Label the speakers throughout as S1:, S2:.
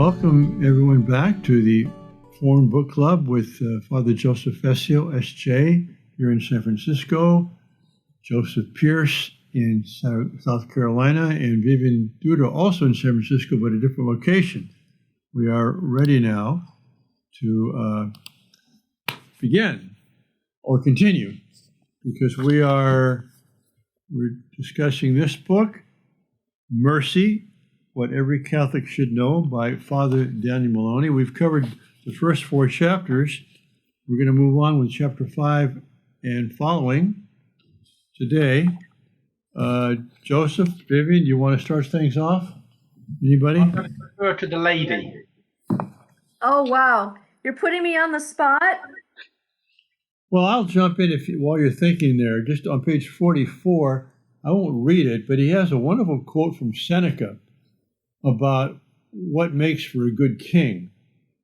S1: Welcome everyone back to the Foreign Book Club with Father Joseph Fessio, S.J., here in San Francisco, Joseph Pearce in South Carolina, and Vivian Duda also in San Francisco, but a different location. We are ready now to begin or continue, because we're discussing this book, Mercy, What Every Catholic Should Know, by Father Daniel Moloney. We've covered the first 4 chapters. We're going to move on with chapter 5 and following today. Joseph, Vivian, you want to start things off? Anybody?
S2: I'm going to refer to the lady.
S3: Oh, wow. You're putting me on the spot?
S1: Well, I'll jump in while you're thinking there. Just on page 44, I won't read it, but he has a wonderful quote from Seneca about what makes for a good king.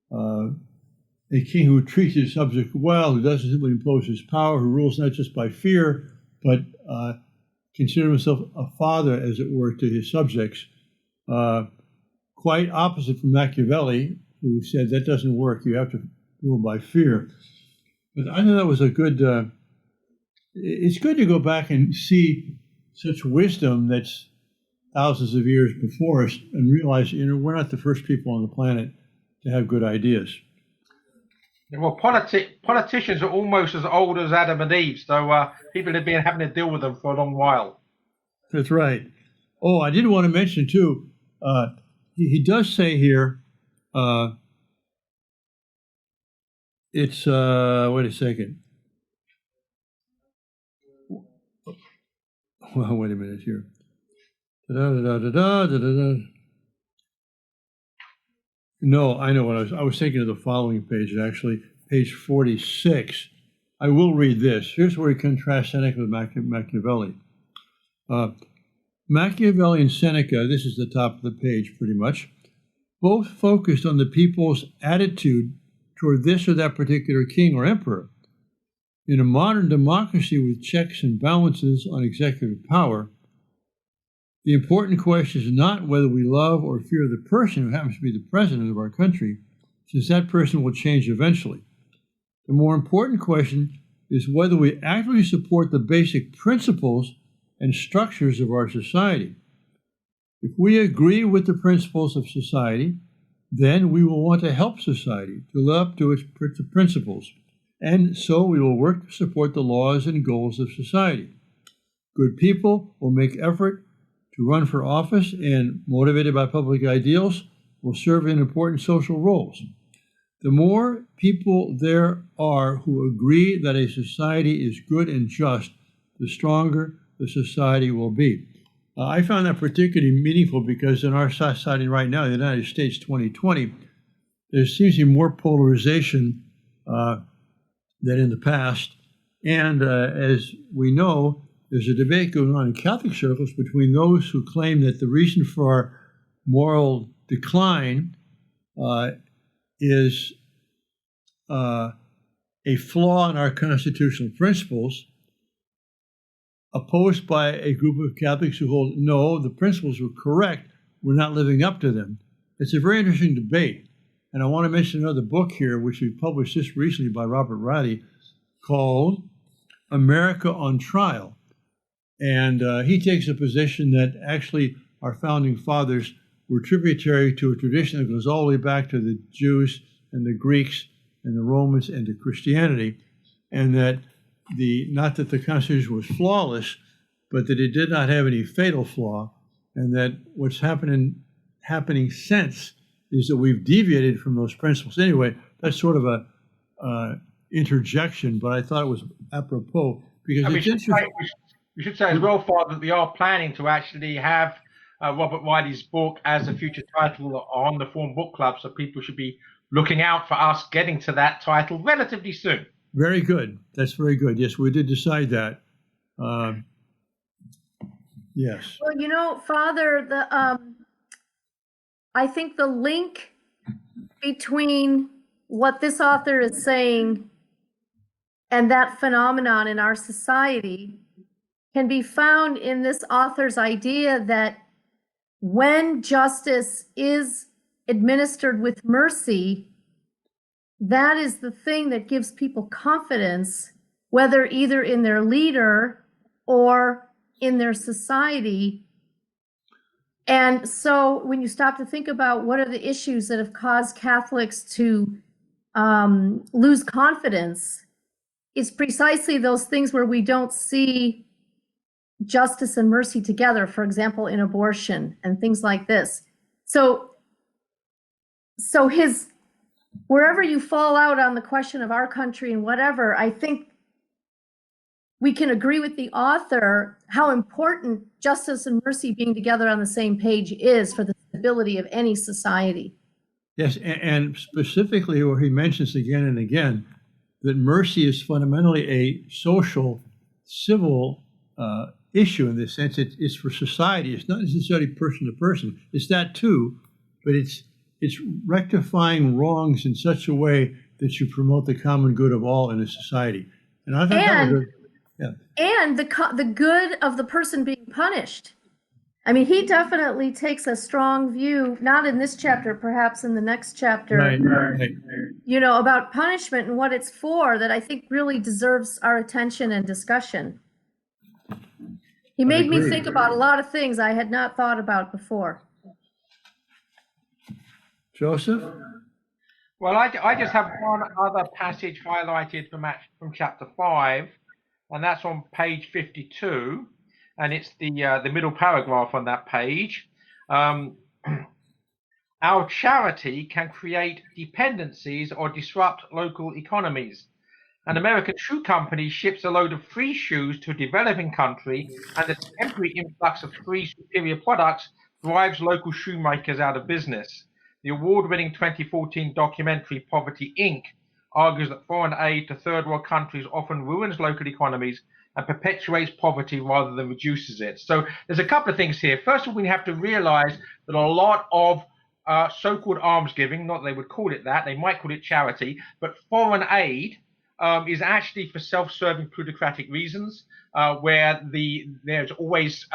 S1: A king who treats his subject well, who doesn't simply impose his power, who rules not just by fear, but considers himself a father, as it were, to his subjects. Quite opposite from Machiavelli, who said that doesn't work, you have to rule by fear. But I thought that was a good, it's good to go back and see such wisdom that's thousands of years before us and realize, we're not the first people on the planet to have good ideas.
S2: Well, politicians are almost as old as Adam and Eve, so people have been having to deal with them for a long while.
S1: That's right. Oh, I did want to mention, too, he does say here, it's, wait a second. Well, wait a minute here. No, I know what I was thinking of the following page, actually, page 46. I will read this. Here's where he contrasts Seneca with Machiavelli. Machiavelli and Seneca, this is the top of the page pretty much, both focused on the people's attitude toward this or that particular king or emperor. In a modern democracy with checks and balances on executive power, the important question is not whether we love or fear the person who happens to be the president of our country, since that person will change eventually. The more important question is whether we actively support the basic principles and structures of our society. If we agree with the principles of society, then we will want to help society to live up to its principles, and so we will work to support the laws and goals of society. Good people will make effort to run for office and, motivated by public ideals, will serve in important social roles. The more people there are who agree that a society is good and just, the stronger the society will be. I found that particularly meaningful because in our society right now, in the United States 2020, there seems to be more polarization than in the past. And as we know, there's a debate going on in Catholic circles between those who claim that the reason for our moral decline is a flaw in our constitutional principles, opposed by a group of Catholics who hold, no, the principles were correct, we're not living up to them. It's a very interesting debate. And I want to mention another book here, which we published just recently by Robert Riley, called America on Trial. And he takes a position that actually our founding fathers were tributary to a tradition that goes all the way back to the Jews and the Greeks and the Romans and to Christianity, and that not that the Constitution was flawless, but that it did not have any fatal flaw, and that what's happening since is that we've deviated from those principles. Anyway, that's sort of a interjection, but I thought it was apropos because it's interesting.
S2: We should say as well, Father, that we are planning to actually have Robert Wiley's book as a future title on the Foreign Book Club, so people should be looking out for us getting to that title relatively soon.
S1: Very good. That's very good. Yes, we did decide that. Yes.
S3: Well, Father, I think the link between what this author is saying and that phenomenon in our society can be found in this author's idea that when justice is administered with mercy, that is the thing that gives people confidence, whether either in their leader or in their society. And so when you stop to think about what are the issues that have caused Catholics to lose confidence, it's precisely those things where we don't see justice and mercy together, for example, in abortion and things like this. So his, wherever you fall out on the question of our country and whatever, I think we can agree with the author how important justice and mercy being together on the same page is for the stability of any society.
S1: Yes, and specifically where he mentions again and again that mercy is fundamentally a social, civil issue in this sense. It's for society. It's not necessarily person to person. It's that too, but it's rectifying wrongs in such a way that you promote the common good of all in a society. And I think that was
S3: and the good of the person being punished. I mean, he definitely takes a strong view, not in this chapter, perhaps in the next chapter,
S1: right.
S3: You know, about punishment and what it's for, that I think really deserves our attention and discussion. He made me think about a lot of things I had not thought about before.
S1: Joseph?
S2: Well, I just have one other passage highlighted from chapter 5, and that's on page 52, and it's the middle paragraph on that page. Our charity can create dependencies or disrupt local economies. An American shoe company ships a load of free shoes to a developing country, and the temporary influx of free superior products drives local shoemakers out of business. The award-winning 2014 documentary Poverty, Inc. argues that foreign aid to third world countries often ruins local economies and perpetuates poverty rather than reduces it. So there's a couple of things here. First of all, we have to realize that a lot of so-called alms giving, not that they would call it that, they might call it charity, but foreign aid is actually for self-serving plutocratic reasons, where there's always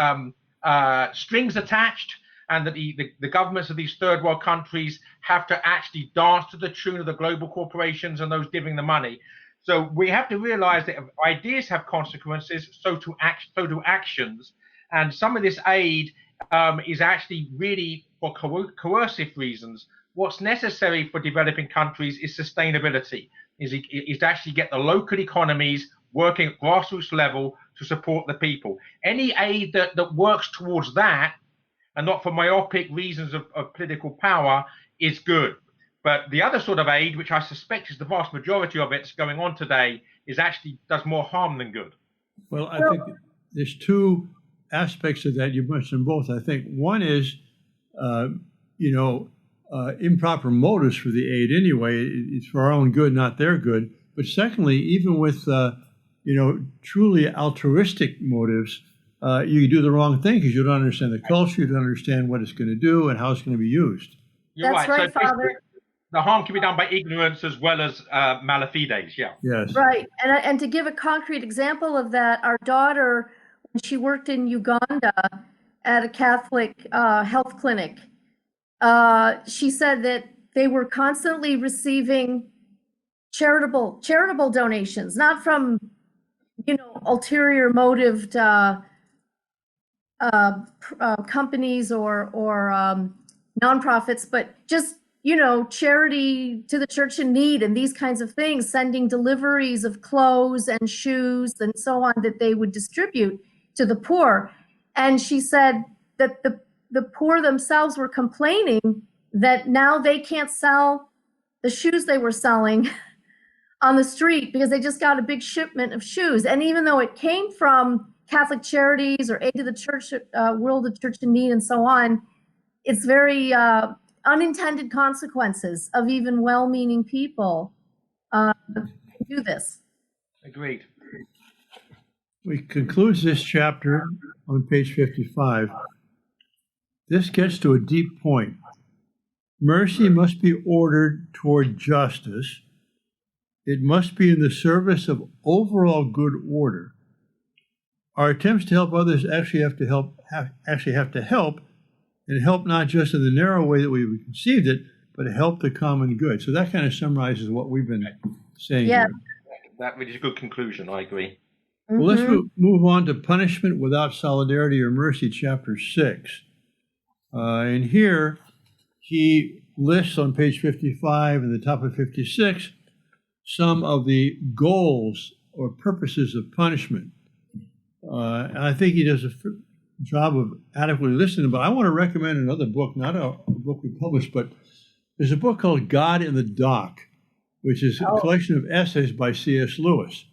S2: strings attached, and that the governments of these third world countries have to actually dance to the tune of the global corporations and those giving the money. So we have to realize that if ideas have consequences, so do actions. And some of this aid is actually really for coercive reasons. What's necessary for developing countries is sustainability, is to actually get the local economies working at grassroots level to support the people. Any aid that works towards that, and not for myopic reasons of political power, is good. But the other sort of aid, which I suspect is the vast majority of it's going on today, is actually does more harm than good.
S1: Well, I think there's two aspects of that. You mentioned both. I think one is, improper motives for the aid anyway. It's for our own good, not their good. But secondly, even with, truly altruistic motives, you do the wrong thing because you don't understand the culture, you don't understand what it's going to do and how it's going to be used.
S2: You're
S3: That's right,
S2: so
S3: Father.
S2: The harm can be done by ignorance as well as malafides, yeah.
S1: Yes.
S3: Right. And to give a concrete example of that, our daughter, when she worked in Uganda at a Catholic health clinic, she said that they were constantly receiving charitable donations, not from, ulterior motived companies or nonprofits, but just, charity to the church in need and these kinds of things, sending deliveries of clothes and shoes and so on that they would distribute to the poor. And she said that the poor themselves were complaining that now they can't sell the shoes they were selling on the street because they just got a big shipment of shoes. And even though it came from Catholic Charities or Aid to the Church, World of Church in Need and so on, it's very unintended consequences of even well-meaning people do this.
S2: Agreed.
S1: We conclude this chapter on page 55. This gets to a deep point. Mercy must be ordered toward justice. It must be in the service of overall good order. Our attempts to help others actually have to help It helped not just in the narrow way that we conceived it, but it helped the common good. So that kind of summarizes what we've been saying
S3: Yeah.
S1: here.
S2: That really is a good conclusion. I agree.
S1: Well, let's move on to punishment without solidarity or mercy, chapter 6. And here he lists on page 55 and the top of 56 some of the goals or purposes of punishment. And I think he does a job of adequately listening, but I want to recommend another book, not a book we published, but there's a book called God in the Dock, which is a collection of essays by C.S. Lewis.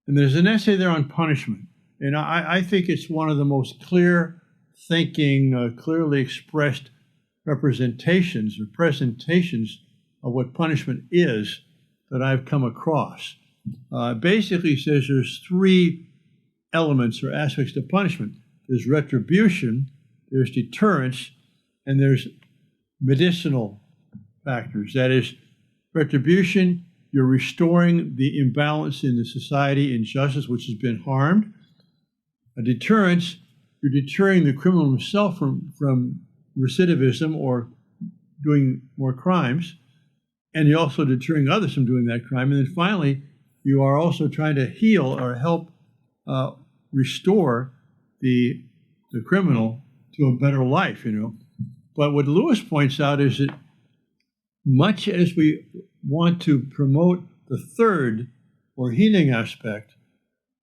S1: And there's an essay there on punishment. And I think it's one of the most clear thinking, clearly expressed representations or presentations of what punishment is that I've come across. Basically says there's 3 elements or aspects to punishment. There's retribution, there's deterrence, and there's medicinal factors. That is, retribution, you're restoring the imbalance in the society, injustice which has been harmed. A deterrence, you're deterring the criminal himself from recidivism or doing more crimes, and you're also deterring others from doing that crime. And then finally, you are also trying to heal or help restore the criminal to a better life, But what Lewis points out is that much as we want to promote the third or healing aspect,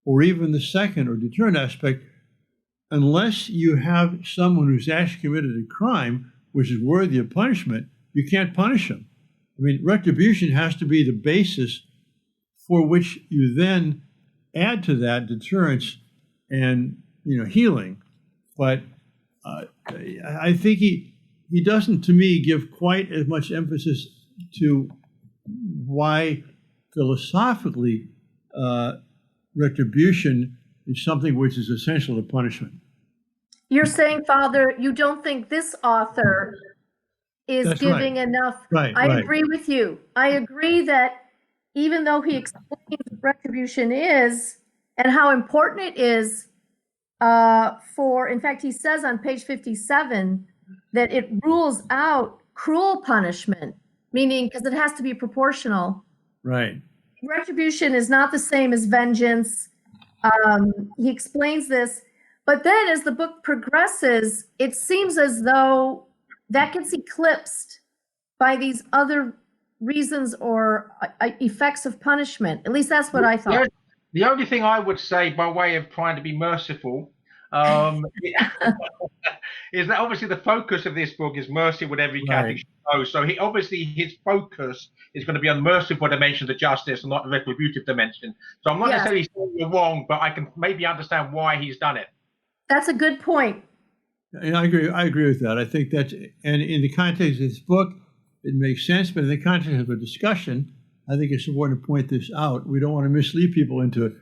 S1: or even the second or deterrent aspect, unless you have someone who's actually committed a crime which is worthy of punishment, you can't punish them. I mean, retribution has to be the basis for which you then add to that deterrence and healing. But I think he doesn't, to me, give quite as much emphasis to why philosophically retribution is something which is essential to punishment.
S3: You're saying, Father, you don't think this author is
S1: That's
S3: giving
S1: right.
S3: enough.
S1: Right,
S3: I
S1: right.
S3: agree with you. I agree that even though he explains what retribution is and how important it is in fact, he says on page 57 that it rules out cruel punishment, meaning because it has to be proportional.
S1: Right.
S3: Retribution is not the same as vengeance. He explains this, but then as the book progresses, it seems as though that gets eclipsed by these other reasons or effects of punishment. At least that's what I thought.
S2: The only thing I would say by way of trying to be merciful is that obviously the focus of this book is mercy, what every Catholic should know. So his focus is going to be on merciful dimensions of justice and not the retributive dimension. So I'm not necessarily saying you're wrong, but I can maybe understand why he's done it.
S3: That's a good point.
S1: And I agree with that. I think that's, and in the context of this book, it makes sense, but in the context of a discussion, I think it's important to point this out. We don't want to mislead people into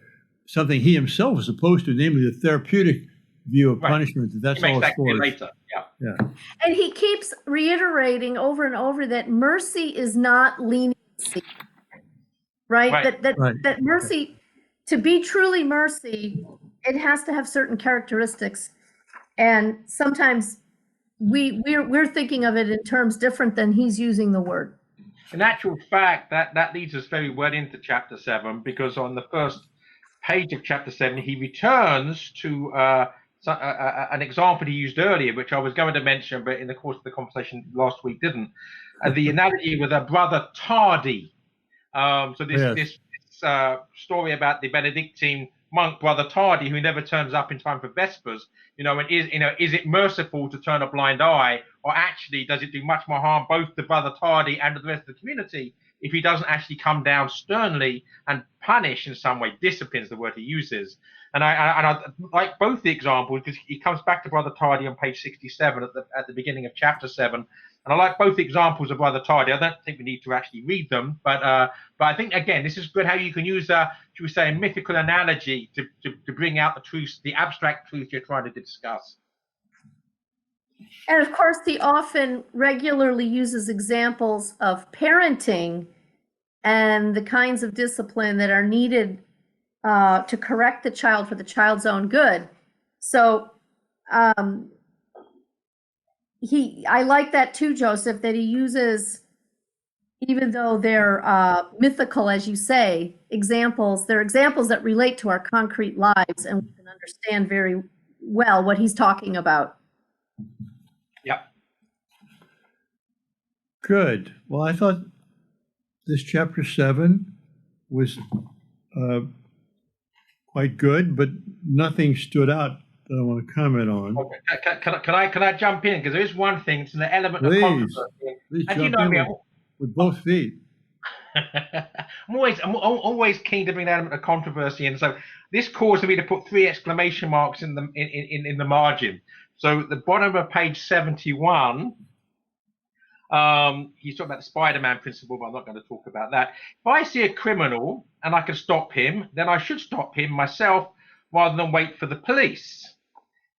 S1: something he himself is opposed to, namely the therapeutic view of punishment. That's all it's for.
S2: Later. Yeah.
S3: And he keeps reiterating over and over that mercy is not leniency, right? That mercy, to be truly mercy, it has to have certain characteristics. And sometimes we're thinking of it in terms different than he's using the word.
S2: In actual fact, that leads us very well into chapter 7, because on the first page of chapter 7, he returns to an example he used earlier, which I was going to mention, but in the course of the conversation last week didn't. The analogy with a brother tardy. This story about the Benedictine monk brother tardy who never turns up in time for Vespers. And is it merciful to turn a blind eye, or actually does it do much more harm both to brother tardy and to the rest of the community if he doesn't actually come down sternly and punish in some way? Discipline is the word he uses. And I like both the examples, because he comes back to brother tardy on page 67 at the beginning of chapter 7. And I like both the examples of brother tardy. I don't think we need to actually read them, but I think, again, this is good how you can use should we say, a mythical analogy to bring out the truth, the abstract truth you're trying to discuss.
S3: And of course, he often regularly uses examples of parenting and the kinds of discipline that are needed to correct the child for the child's own good. So I like that too, Joseph, that he uses, even though they're mythical, as you say, examples, they're examples that relate to our concrete lives, and we can understand very well what he's talking about.
S2: Yep.
S1: Good. Well, I thought this chapter 7 was quite good, but nothing stood out that I want to comment on.
S2: Okay. Can I jump in? Because there is one thing, it's an element of
S1: Please
S2: controversy. And you
S1: jump
S2: know
S1: in
S2: me,
S1: with both feet.
S2: I'm always keen to bring an element of controversy, and so this caused me to put 3 exclamation marks in the margin. So at the bottom of page 71, he's talking about the Spider-Man principle, but I'm not going to talk about that. If I see a criminal and I can stop him, then I should stop him myself rather than wait for the police.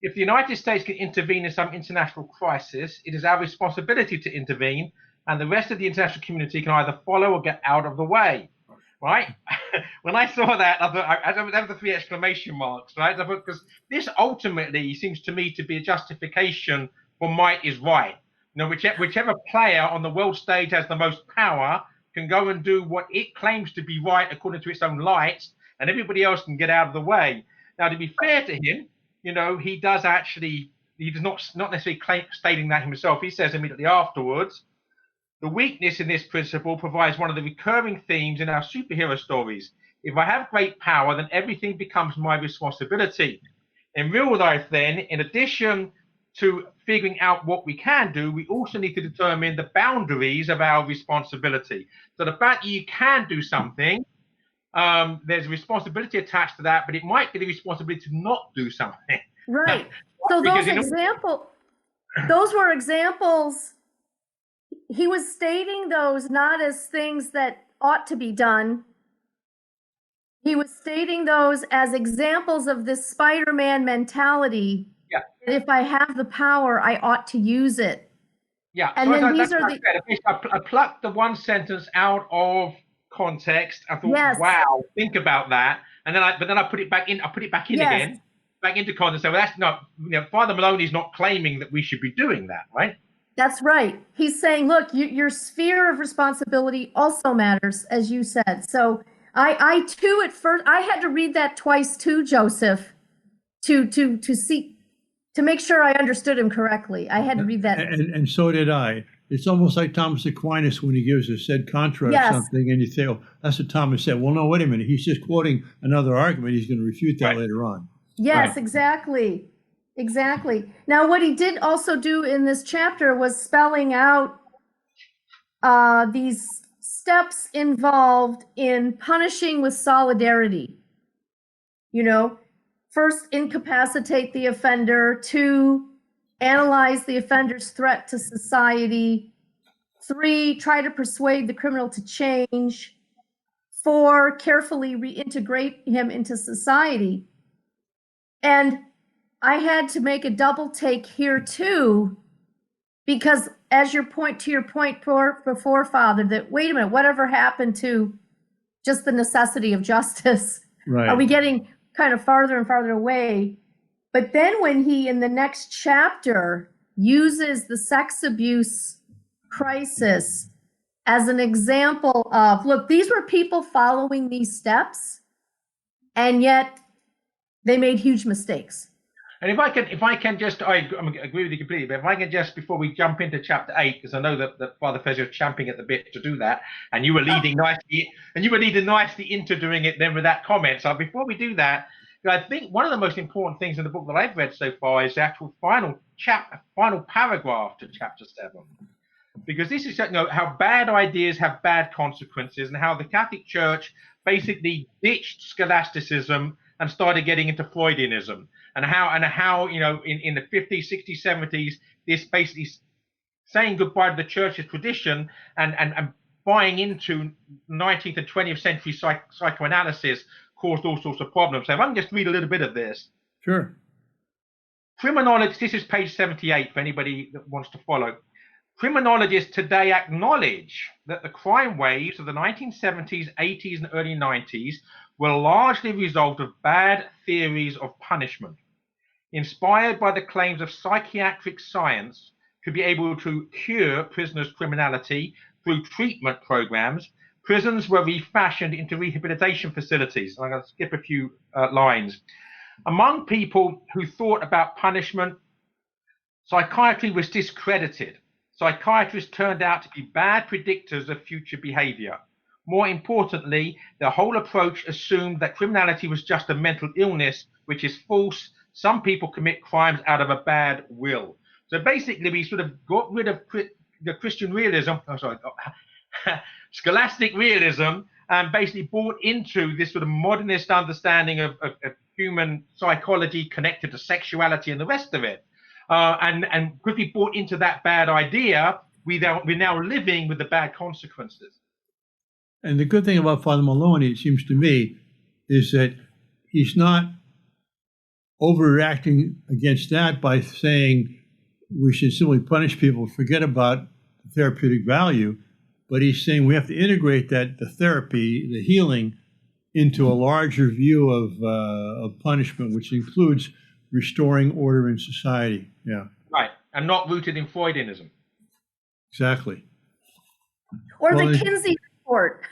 S2: If the United States can intervene in some international crisis, it is our responsibility to intervene, and the rest of the international community can either follow or get out of the way. Right? When I saw that, I thought, that was the 3 exclamation marks, right? Because this ultimately seems to me to be a justification for might is right. You know, whichever player on the world stage has the most power can go and do what it claims to be right according to its own lights, and everybody else can get out of the way. Now, to be fair to him, you know, he does not necessarily stating that himself. He says immediately afterwards, the weakness in this principle provides one of the recurring themes in our superhero stories. If I have great power, then everything becomes my responsibility. In real life, then, in addition to figuring out what we can do, we also need to determine the boundaries of our responsibility. So the fact that you can do something, there's a responsibility attached to that, but it might be the responsibility to not do something.
S3: Right. So those were examples. He was stating those not as things that ought to be done. He was stating those as examples of this Spider-Man mentality.
S2: Yeah.
S3: That if I have the power, I ought to use it.
S2: Yeah.
S3: And
S2: so
S3: then these are
S2: I plucked the one sentence out of context. I thought,
S3: yes.
S2: Wow, think about that. And then I put it back in. I put it back in
S3: yes.
S2: again, back into context. So that's not, you know, Father Moloney's not claiming that we should be doing that, right?
S3: That's right. He's saying, look, your sphere of responsibility also matters, as you said. So I too, at first, I had to read that twice too, Joseph, to make sure I understood him correctly. I had to read that.
S1: And so did I. It's almost like Thomas Aquinas when he gives a sed contra
S3: Yes.
S1: or something, and you say, oh, that's what Thomas said. Well, no, wait a minute. He's just quoting another argument. He's going to refute that later on.
S3: Yes, exactly. Exactly. Now, what he did also do in this chapter was spelling out these steps involved in punishing with solidarity. You know, first, incapacitate the offender. 2, analyze the offender's threat to society. 3, try to persuade the criminal to change. 4, carefully reintegrate him into society. And I had to make a double take here too, because as your point before, Father, that wait a minute, whatever happened to just the necessity of justice?
S1: Right.
S3: Are we getting kind of farther and farther away? But then when he, in the next chapter, uses the sex abuse crisis as an example of, look, these were people following these steps, and yet they made huge mistakes.
S2: And if I can just, I agree with you completely, but if I can just, before we jump into chapter 8, because I know that Father Fessio is champing at the bit to do that, and you were leading nicely into doing it then with that comment. So before we do that, I think one of the most important things in the book that I've read so far is the actual final paragraph to chapter 7. Because this is, you know, how bad ideas have bad consequences, and how the Catholic Church basically ditched scholasticism and started getting into Freudianism, and how you know, in the 50s, 60s, 70s, this basically saying goodbye to the church's tradition and buying into 19th and 20th century psychoanalysis caused all sorts of problems. So if I can just read a little bit of this.
S1: Sure.
S2: Criminologists, this is page 78 for anybody that wants to follow. Criminologists today acknowledge that the crime waves of the 1970s, 80s, and early 90s were largely a result of bad theories of punishment. Inspired by the claims of psychiatric science should be able to cure prisoners' criminality through treatment programs. Prisons were refashioned into rehabilitation facilities. I'm going to skip a few lines. Among people who thought about punishment, psychiatry was discredited. Psychiatrists turned out to be bad predictors of future behavior. More importantly, the whole approach assumed that criminality was just a mental illness, which is false. Some people commit crimes out of a bad will. So basically, we sort of got rid of the Christian realism, scholastic realism, and basically brought into this sort of modernist understanding of human psychology connected to sexuality and the rest of it. And because we bought into that bad idea, we're now living with the bad consequences.
S1: And the good thing about Father Moloney, it seems to me, is that he's not overreacting against that by saying we should simply punish people, forget about the therapeutic value, but he's saying we have to integrate the therapy, the healing, into a larger view of punishment, which includes restoring order in society. Yeah.
S2: Right, and not rooted in Freudianism.
S1: Exactly.
S3: Or the Kinsey report.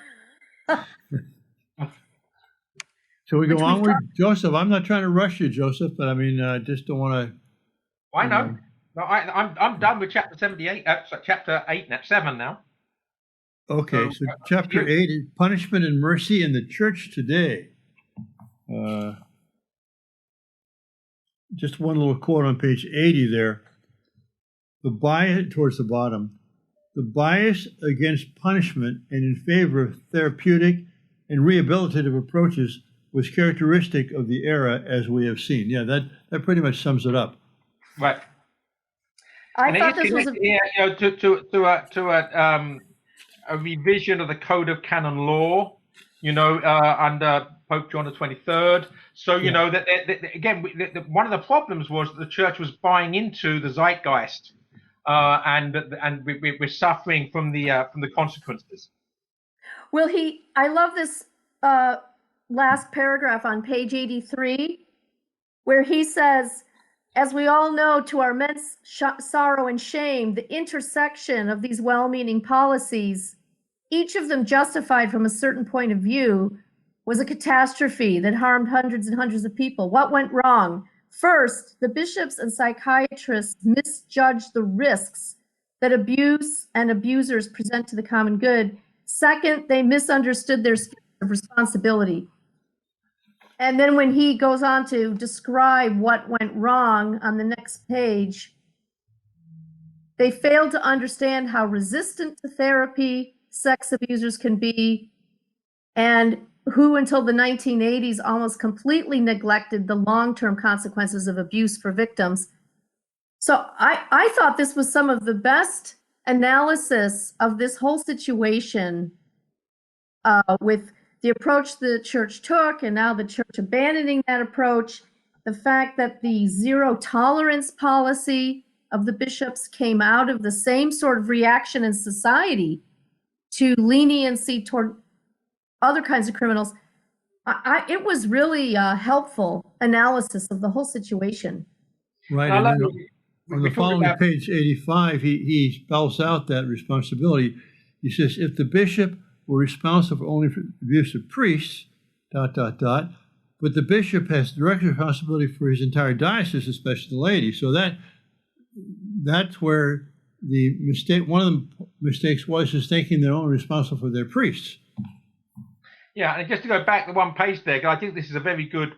S1: So we go onward, Joseph. I'm not trying to rush you, Joseph, but I mean, I just don't want to.
S2: I know. No, I'm done with chapter 78. Chapter 8, 7 now.
S1: Okay, so chapter 8 is punishment and mercy in the church today. Just one little quote on page 80 there. The bias towards the bottom. The bias against punishment and in favor of therapeutic and rehabilitative approaches was characteristic of the era, as we have seen. Yeah, that pretty much sums it up.
S2: Right.
S3: I thought this was
S2: a revision of the Code of Canon Law, under Pope John the 23rd. So that again, one of the problems was that the church was buying into the zeitgeist, and we're suffering from the consequences.
S3: Well, I love this last paragraph on page 83, where he says, as we all know, to our immense sorrow and shame, the intersection of these well-meaning policies, each of them justified from a certain point of view, was a catastrophe that harmed hundreds and hundreds of people. What went wrong? First, the bishops and psychiatrists misjudged the risks that abuse and abusers present to the common good. Second, they misunderstood their sphere of responsibility. And then when he goes on to describe what went wrong on the next page, they failed to understand how resistant to therapy sex abusers can be, and who until the 1980s almost completely neglected the long-term consequences of abuse for victims. So I thought this was some of the best analysis of this whole situation, with the approach the church took, and now the church abandoning that approach, the fact that the zero tolerance policy of the bishops came out of the same sort of reaction in society to leniency toward other kinds of criminals. It was really a helpful analysis of the whole situation.
S1: Right. And on the following page 85, he spells out that responsibility. He says, if the bishop were responsible only for the abuse of priests, but the bishop has direct responsibility for his entire diocese, especially the laity. So that's where the mistake, one of the mistakes was thinking they're only responsible for their priests.
S2: Yeah, and just to go back to one page there, because I think this is a very good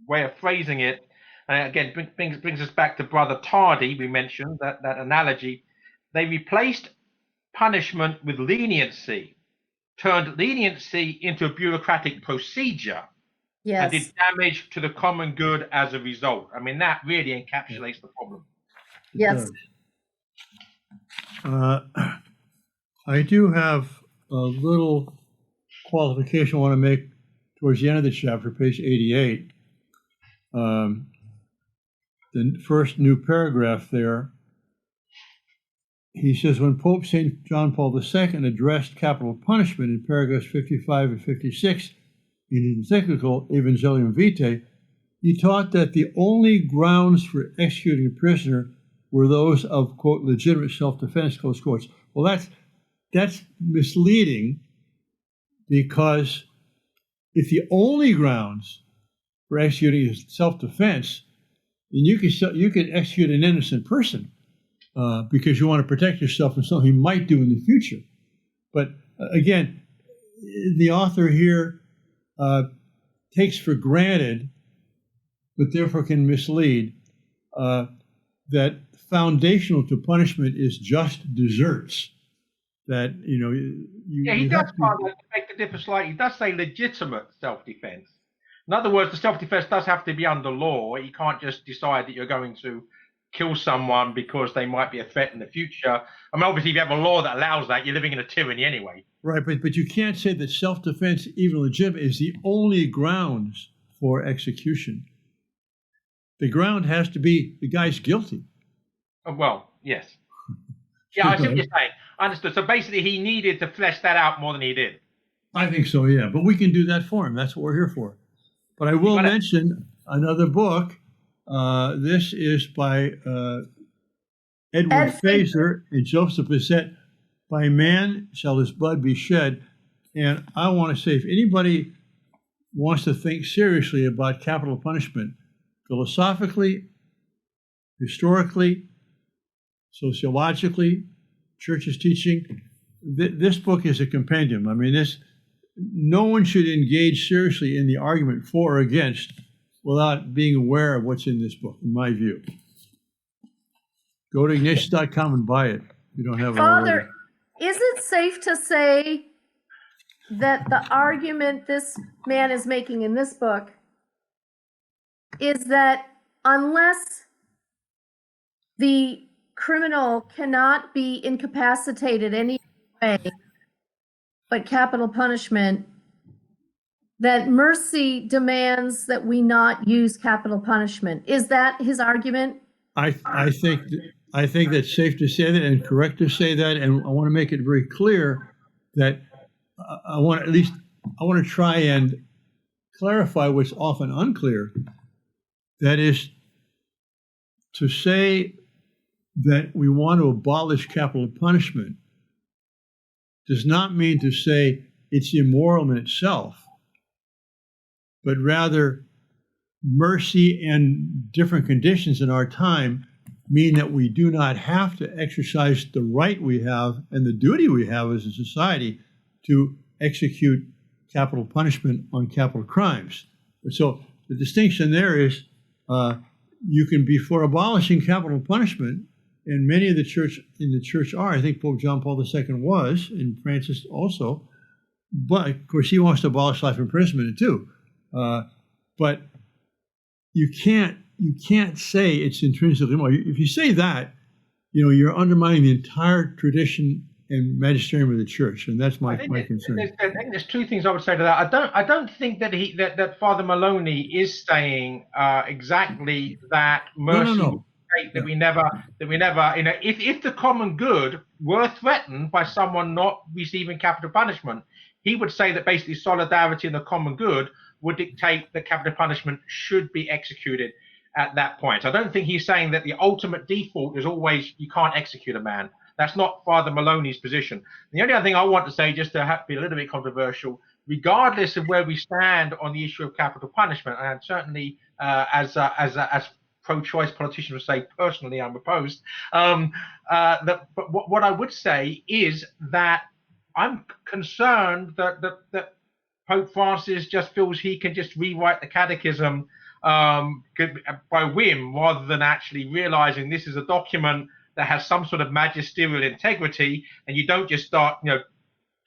S2: way of phrasing it. And again, brings us back to Brother Tardy. We mentioned that analogy. They replaced punishment with leniency, turned leniency into a bureaucratic procedure, and did damage to the common good as a result. I mean, that really encapsulates the problem.
S3: Yes.
S1: I do have a little qualification I want to make towards the end of the chapter, page 88. The first new paragraph there, he says, when Pope St. John Paul II addressed capital punishment in paragraphs 55 and 56 in his encyclical Evangelium Vitae, he taught that the only grounds for executing a prisoner were those of, quote, legitimate self-defense, close quotes. Well, that's misleading, because if the only grounds for executing is self-defense, then you can execute an innocent person because you want to protect yourself from something you might do in the future. But again, the author here takes for granted, but therefore can mislead, that foundational to punishment is just deserts. That, you know,
S2: he does make the difference slightly. He does say legitimate self-defense. In other words, the self-defense does have to be under law. You can't just decide that you're going to kill someone because they might be a threat in the future. I mean, obviously, if you have a law that allows that, you're living in a tyranny anyway.
S1: Right, but you can't say that self-defense, even legitimate, is the only grounds for execution. The ground has to be the guy's guilty.
S2: Well, yes. Yeah, I see what you're saying. I understood. So basically, he needed to flesh that out more than he did.
S1: I think so, yeah. But we can do that for him. That's what we're here for. But I will mention another book. This is by Edward Fessio and Joseph Pearce, By Man Shall His Blood Be Shed. And I want to say, if anybody wants to think seriously about capital punishment, philosophically, historically, sociologically, church's teaching, this book is a compendium. I mean, no one should engage seriously in the argument for or against without being aware of what's in this book, in my view. Go to Ignatius.com and buy it. You don't have it already.
S3: Father, is it safe to say that the argument this man is making in this book is that unless the criminal cannot be incapacitated any way but capital punishment, that mercy demands that we not use capital punishment? Is that his argument?
S1: I think that's safe to say that and correct to say that, and I want to make it very clear that I want to try and clarify what's often unclear. That is to say that we want to abolish capital punishment does not mean to say it's immoral in itself, but rather mercy and different conditions in our time mean that we do not have to exercise the right we have and the duty we have as a society to execute capital punishment on capital crimes. So the distinction there is you can be for abolishing capital punishment, and many of the church are. I think Pope John Paul II was, and Francis also. But of course, he wants to abolish life imprisonment too. But you can't say it's intrinsically immoral. If you say that, you're undermining the entire tradition and magisterium of the church, and that's my concern.
S2: I think there's two things I would say to that. I don't think that Father Moloney is saying exactly that mercy.
S1: No.
S2: That we never, if the common good were threatened by someone not receiving capital punishment, he would say that basically solidarity in the common good would dictate that capital punishment should be executed at that point. So I don't think he's saying that the ultimate default is always you can't execute a man. That's not Father Moloney's position. The only other thing I want to say, just to be a little bit controversial, regardless of where we stand on the issue of capital punishment, and certainly as pro-choice politicians would say, personally, I'm opposed. But what I would say is that I'm concerned that Pope Francis just feels he can just rewrite the catechism by whim, rather than actually realizing this is a document that has some sort of magisterial integrity, and you don't just start,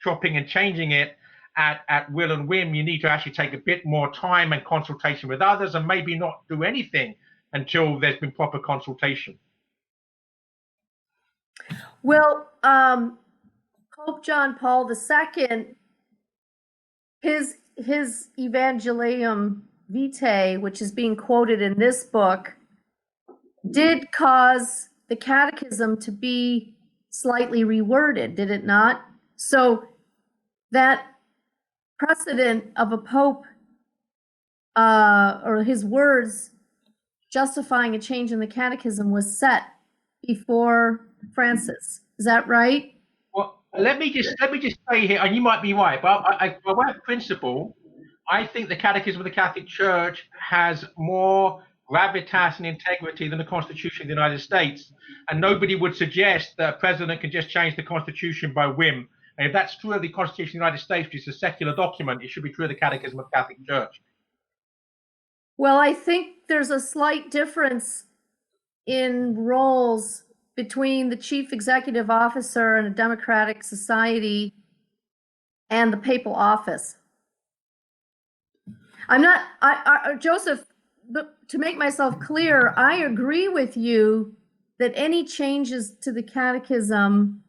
S2: chopping and changing it at will and whim. You need to actually take a bit more time and consultation with others, and maybe not do anything until there's been proper consultation.
S3: Well, Pope John Paul II, his Evangelium Vitae, which is being quoted in this book, did cause the catechism to be slightly reworded, did it not? So that precedent of a pope or his words justifying a change in the catechism was set before Francis. Is that right?
S2: Well, let me just say here, and you might be right, but by way of principle, I think the Catechism of the Catholic Church has more gravitas and integrity than the Constitution of the United States. And nobody would suggest that a president can just change the Constitution by whim. And if that's true of the Constitution of the United States, which is a secular document, it should be true of the Catechism of the Catholic Church.
S3: Well, I think there's a slight difference in roles between the chief executive officer in a democratic society and the papal office. Joseph, to make myself clear, I agree with you that any changes to the catechism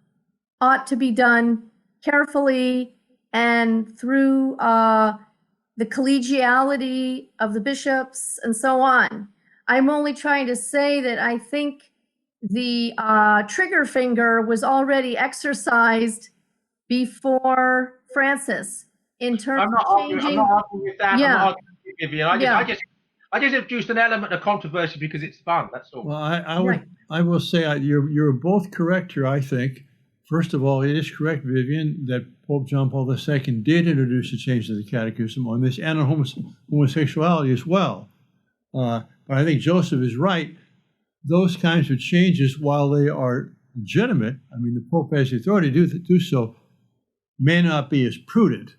S3: ought to be done carefully and through the collegiality of the bishops and so on. I'm only trying to say that I think the trigger finger was already exercised before Francis in terms of changing.
S2: I'm not arguing with that.
S3: Yeah.
S2: I'm not arguing with Vivian. I just introduced an element of controversy because it's fun. That's all.
S1: Well, I will say you're both correct here. I think, first of all, it is correct, Vivian, that Pope John Paul II did introduce a change to the Catechism on this and on homosexuality as well. But I think Joseph is right. Those kinds of changes, while they are legitimate, I mean, the Pope has the authority to do so, may not be as prudent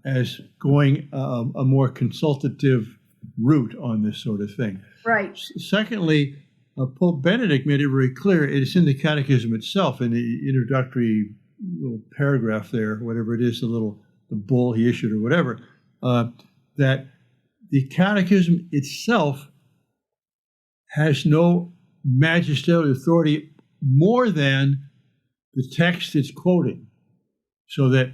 S1: as going a more consultative route on this sort of thing.
S3: Right.
S1: Secondly, Pope Benedict made it very clear, it's in the Catechism itself, in the introductory little paragraph there, whatever it is, the bull he issued or whatever, that the Catechism itself has no magisterial authority more than the text it's quoting. So that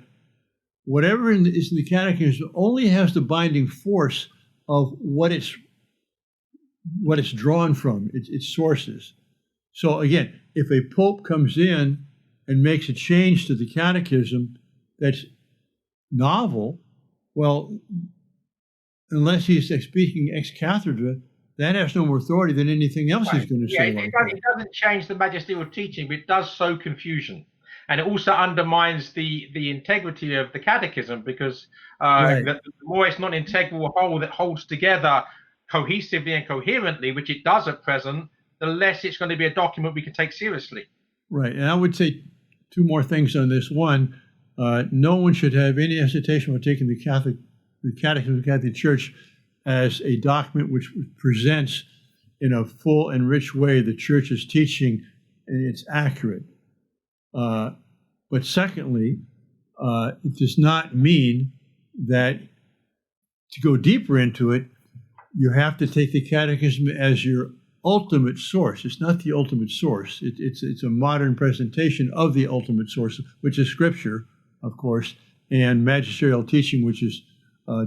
S1: whatever is in the Catechism only has the binding force of what it's drawn from, its sources. So again, if a pope comes in and makes a change to the Catechism that's novel, well, unless he's speaking ex cathedra, that has no more authority than anything else he's going to say.
S2: It doesn't change the magisterial teaching, but it does sow confusion. And it also undermines the integrity of the Catechism, because the more it's not an integral whole that holds together cohesively and coherently, which it does at present, the less it's going to be a document we can take seriously. Right.
S1: And I would say two more things on this. One, no one should have any hesitation about taking the Catechism of the Catholic Church as a document which presents in a full and rich way the Church's teaching, and it's accurate. But secondly, it does not mean that to go deeper into it, you have to take the Catechism as your ultimate source. It's not the ultimate source. It's a modern presentation of the ultimate source, which is Scripture, of course, and magisterial teaching, which is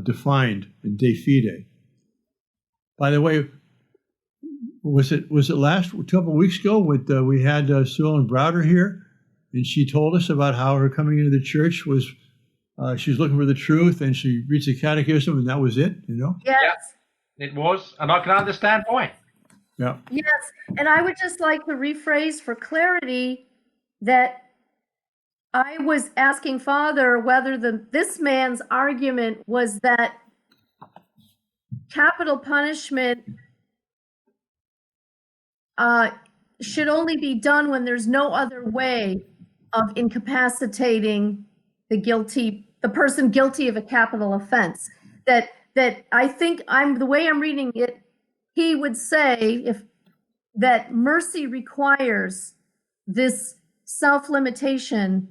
S1: defined in De Fide. By the way, was it last couple of weeks ago we had Sue Ellen Browder here, and she told us about how her coming into the church was she was looking for the truth, and she reads the Catechism, and that was it.
S3: Yes.
S2: It was, and I can understand why.
S1: Yeah.
S3: Yes, and I would just like to rephrase for clarity that I was asking Father whether this man's argument was that capital punishment should only be done when there's no other way of incapacitating the person guilty of a capital offense. That I think the way I'm reading it, he would say that mercy requires this self-limitation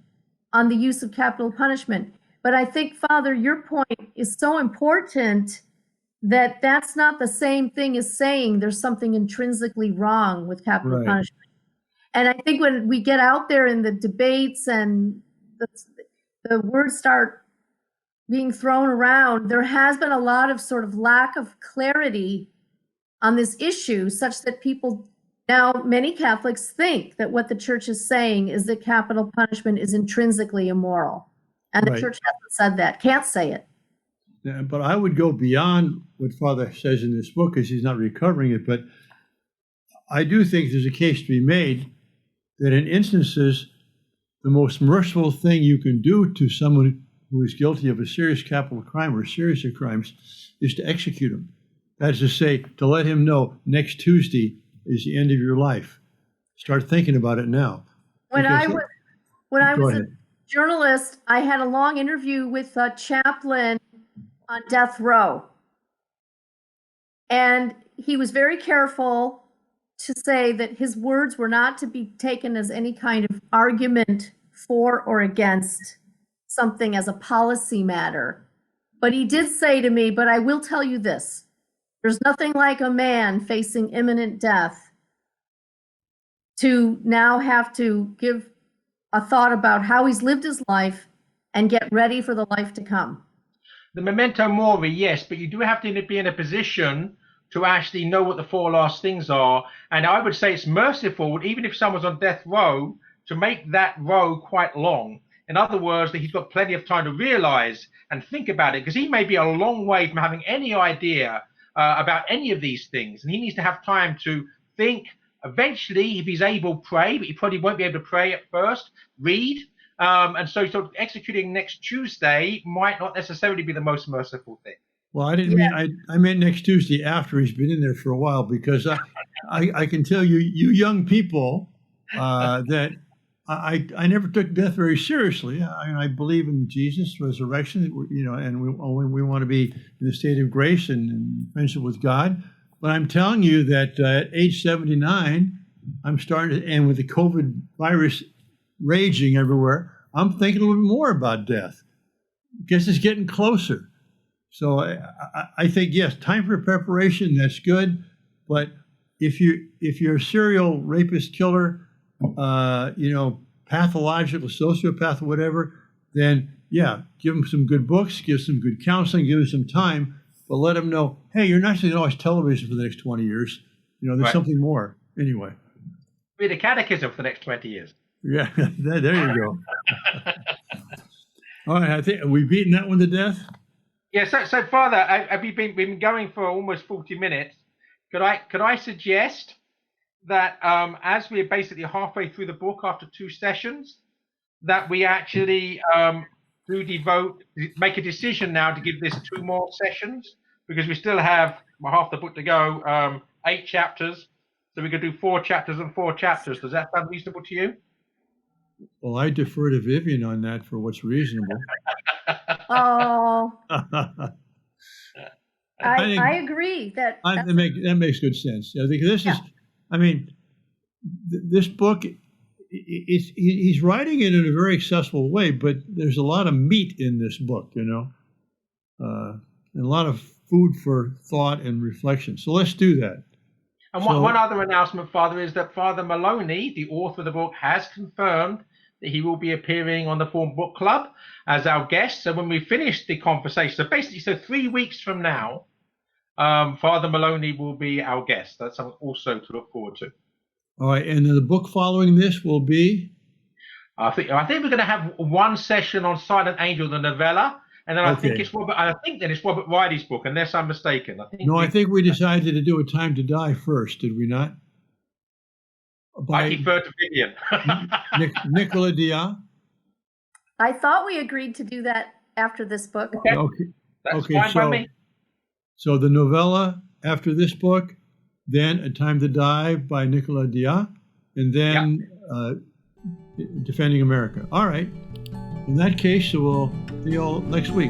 S3: on the use of capital punishment. But I think, Father, your point is so important that that's not the same thing as saying there's something intrinsically wrong with capital punishment. And I think when we get out there in the debates and the words start being thrown around, there has been a lot of sort of lack of clarity on this issue, such that people now, many Catholics think that what the church is saying is that capital punishment is intrinsically immoral. And the church hasn't said that, can't say it.
S1: Yeah, but I would go beyond what Father says in this book, because he's not recovering it, but I do think there's a case to be made that in instances, the most merciful thing you can do to someone who is guilty of a serious capital crime or series of crimes is to execute him. That is to say, to let him know next Tuesday is the end of your life. Start thinking about it now.
S3: When I was a journalist, I had a long interview with a chaplain on death row. And he was very careful to say that his words were not to be taken as any kind of argument for or against something as a policy matter. But he did say to me, but I will tell you this, there's nothing like a man facing imminent death to now have to give a thought about how he's lived his life and get ready for the life to come.
S2: The memento mori, yes, but you do have to be in a position to actually know what the 4 last things are. And I would say it's merciful, even if someone's on death row, to make that row quite long. In other words, that he's got plenty of time to realize and think about it, because he may be a long way from having any idea about any of these things. And he needs to have time to think, eventually, if he's able, pray, but he probably won't be able to pray at first, read. And so executing next Tuesday might not necessarily be the most merciful thing.
S1: Well, I didn't mean, I meant next Tuesday after he's been in there for a while, because I can tell you, you young people, that I never took death very seriously. I believe in Jesus' resurrection, and we want to be in the state of grace and friendship with God. But I'm telling you that at age 79, I'm starting to, and with the COVID virus raging everywhere, I'm thinking a little bit more about death. Because it's getting closer. So I think, yes, time for preparation, that's good. But if you're a serial rapist, killer, pathological, sociopath, or whatever, then yeah, give them some good books, give some good counseling, give them some time, but let them know, hey, you're not going to watch television for the next 20 years. There's something more. Anyway.
S2: Read a catechism for the next 20 years.
S1: Yeah, there you go. All right, I think we've beaten that one to death.
S2: Yeah, so Father, we've been going for almost 40 minutes. Could I suggest that as we're basically halfway through the book after 2 sessions, that we actually make a decision now to give this 2 more sessions, because we still have half the book to go, 8 chapters. So we could do 4 chapters and 4 chapters. Does that sound reasonable to you?
S1: Well, I defer to Vivian on that for what's reasonable.
S3: Oh, I agree that
S1: makes good sense. I think this is, this book, he's writing it in a very accessible way, but there's a lot of meat in this book, and a lot of food for thought and reflection. So let's do that.
S2: And one other announcement, Father, is that Father Moloney, the author of the book, has confirmed that he will be appearing on the Form Book Club as our guest. So when we finish the conversation, so 3 weeks from now, Father Moloney will be our guest. That's something also to look forward to.
S1: All right, and then the book following this will be?
S2: I think we're going to have 1 session on Silent Angel, the novella, and then I think it's Robert Riley's book, unless I'm mistaken. I think we
S1: decided to do A Time to Die first, did we not?
S2: I defer to Vivian.
S1: Nicola Dia.
S3: I thought we agreed to do that after this book.
S2: Okay. That's fine by me.
S1: So the novella after this book, then A Time to Die by Nicola Dia, and then Defending America. All right. In that case, we'll see you all next week.